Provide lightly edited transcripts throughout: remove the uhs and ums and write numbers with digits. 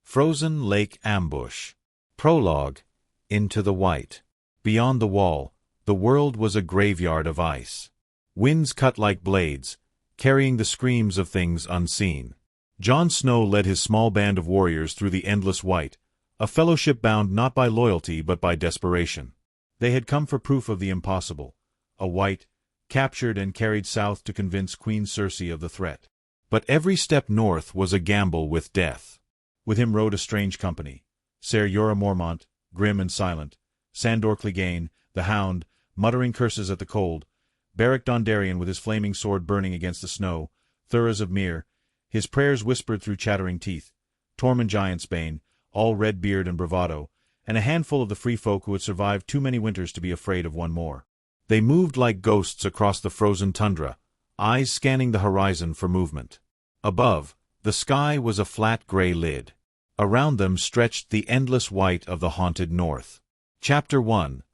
Frozen Lake Ambush. Prologue. Into the Wight. Beyond the wall, the world was a graveyard of ice. Winds cut like blades, carrying the screams of things unseen. Jon Snow led his small band of warriors through the endless Wight, a fellowship bound not by loyalty but by desperation. They had come for proof of the impossible, a wight, captured and carried south to convince Queen Cersei of the threat. But every step north was a gamble with death. With him rode a strange company: Ser Jorah Mormont, grim and silent; Sandor Clegane, the Hound, muttering curses at the cold; Beric Dondarrion with his flaming sword burning against the snow; Thoros of Myr, his prayers whispered through chattering teeth; Tormund Giantsbane, all red beard and bravado; and a handful of the free folk who had survived too many winters to be afraid of one more. They moved like ghosts across the frozen tundra, eyes scanning the horizon for movement. Above, the sky was a flat gray lid. Around them stretched the endless Wight of the haunted north. Chapter 1.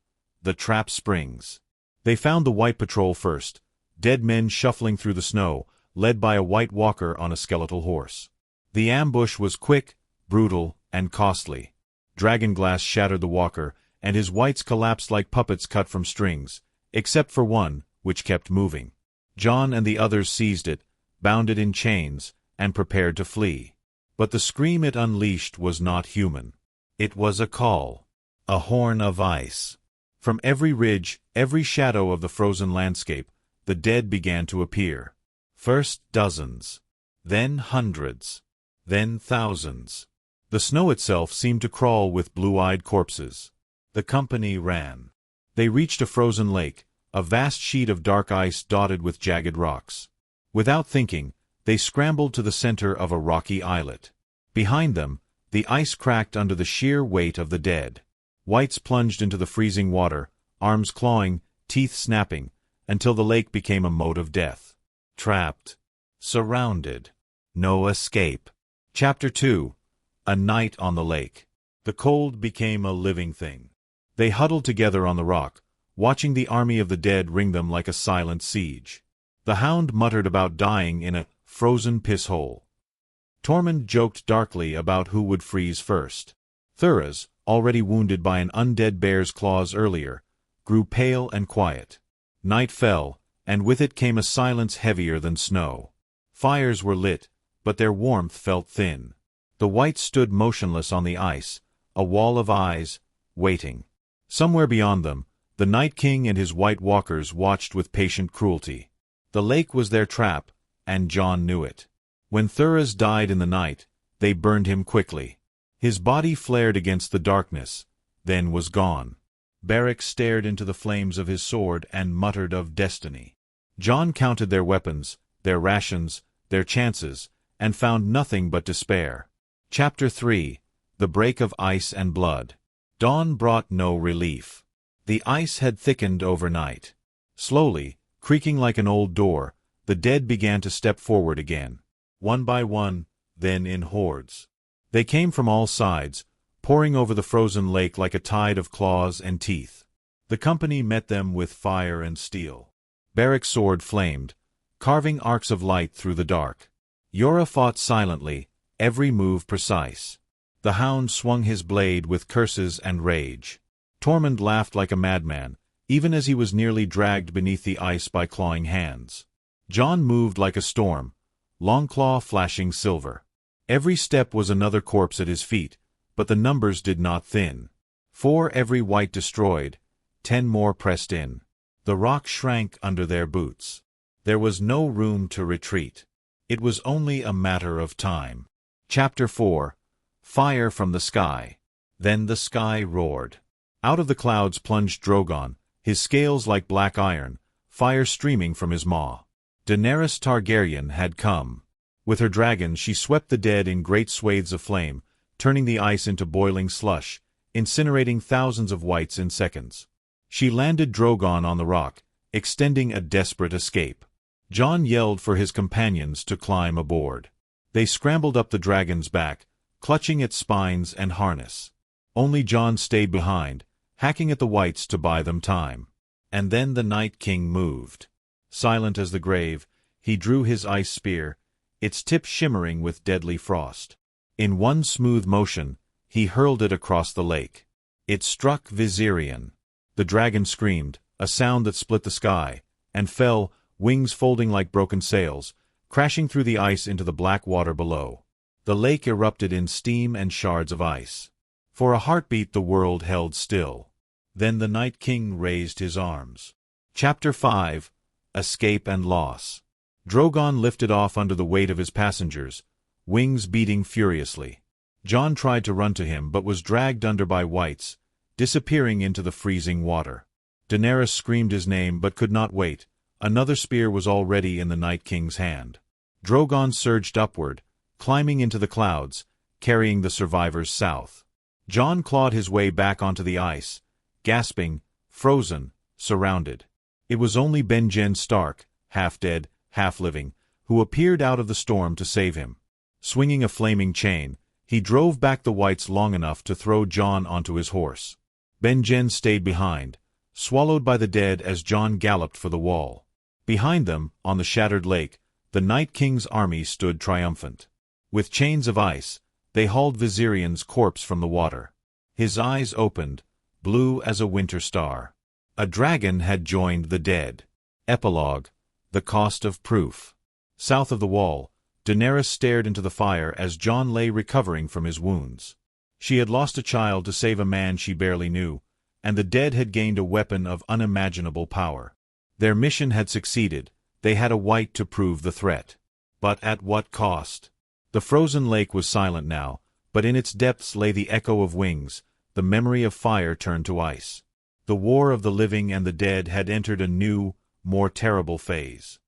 The Trap Springs. They found the Wight patrol first, dead men shuffling through the snow, led by a white walker on a skeletal horse. The ambush was quick, brutal, and costly. Dragonglass shattered the walker, and his wights collapsed like puppets cut from strings, except for one, which kept moving. Jon and the others seized it, bound it in chains, and prepared to flee. But the scream it unleashed was not human. It was a call, a horn of ice. From every ridge, every shadow of the frozen landscape, the dead began to appear. First dozens, then hundreds, then thousands. The snow itself seemed to crawl with blue-eyed corpses. The company ran. They reached a frozen lake, a vast sheet of dark ice dotted with jagged rocks. Without thinking, they scrambled to the center of a rocky islet. Behind them, the ice cracked under the sheer weight of the dead. Wights plunged into the freezing water, arms clawing, teeth snapping, until the lake became a moat of death. Trapped. Surrounded. No escape. Chapter 2. A Night on the Lake. The cold became a living thing. They huddled together on the rock, watching the army of the dead ring them like a silent siege. The Hound muttered about dying in a frozen piss-hole. Tormund joked darkly about who would freeze first. Thoros, already wounded by an undead bear's claws earlier, grew pale and quiet. Night fell, and with it came a silence heavier than snow. Fires were lit, but their warmth felt thin. The Wights stood motionless on the ice, a wall of eyes, waiting. Somewhere beyond them, the Night King and his white walkers watched with patient cruelty. The lake was their trap, and Jon knew it. When Thoros died in the night, they burned him quickly. His body flared against the darkness, then was gone. Beric stared into the flames of his sword and muttered of destiny. Jon counted their weapons, their rations, their chances, and found nothing but despair. Chapter 3. The Break of Ice and Blood. Dawn brought no relief. The ice had thickened overnight. Slowly, creaking like an old door, the dead began to step forward again. One by one, then in hordes. They came from all sides, pouring over the frozen lake like a tide of claws and teeth. The company met them with fire and steel. Beric's sword flamed, carving arcs of light through the dark. Jorah fought silently, every move precise. The Hound swung his blade with curses and rage. Tormund laughed like a madman, even as he was nearly dragged beneath the ice by clawing hands. Jon moved like a storm, Longclaw flashing silver. Every step was another corpse at his feet, but the numbers did not thin. 4 every Wight destroyed, 10 more pressed in. The rock shrank under their boots. There was no room to retreat. It was only a matter of time. Chapter 4. Fire from the Sky. Then the sky roared. Out of the clouds plunged Drogon, his scales like black iron, fire streaming from his maw. Daenerys Targaryen had come. With her dragons she swept the dead in great swathes of flame, turning the ice into boiling slush, incinerating thousands of wights in seconds. She landed Drogon on the rock, extending a desperate escape. Jon yelled for his companions to climb aboard. They scrambled up the dragon's back, clutching at spines and harness. Only Jon stayed behind, hacking at the wights to buy them time. And then the Night King moved. Silent as the grave, he drew his ice spear, its tip shimmering with deadly frost. In one smooth motion, he hurled it across the lake. It struck Viserion. The dragon screamed, a sound that split the sky, and fell, wings folding like broken sails, crashing through the ice into the black water below. The lake erupted in steam and shards of ice. For a heartbeat the world held still. Then the Night King raised his arms. Chapter 5: Escape and Loss. Drogon lifted off under the weight of his passengers, wings beating furiously. Jon tried to run to him but was dragged under by wights, disappearing into the freezing water. Daenerys screamed his name but could not wait. Another spear was already in the Night King's hand. Drogon surged upward, climbing into the clouds, carrying the survivors south. Jon clawed his way back onto the ice, gasping, frozen, surrounded. It was only Benjen Stark, half dead, half living, who appeared out of the storm to save him. Swinging a flaming chain, he drove back the wights long enough to throw Jon onto his horse. Benjen stayed behind, swallowed by the dead as Jon galloped for the wall. Behind them, on the shattered lake, the Night King's army stood triumphant. With chains of ice, they hauled Viserion's corpse from the water. His eyes opened, blue as a winter star. A dragon had joined the dead. Epilogue: The Cost of Proof. South of the wall, Daenerys stared into the fire as Jon lay recovering from his wounds. She had lost a child to save a man she barely knew, and the dead had gained a weapon of unimaginable power. Their mission had succeeded. They had a wight to prove the threat. But at what cost? The frozen lake was silent now, but in its depths lay the echo of wings, the memory of fire turned to ice. The war of the living and the dead had entered a new, more terrible phase.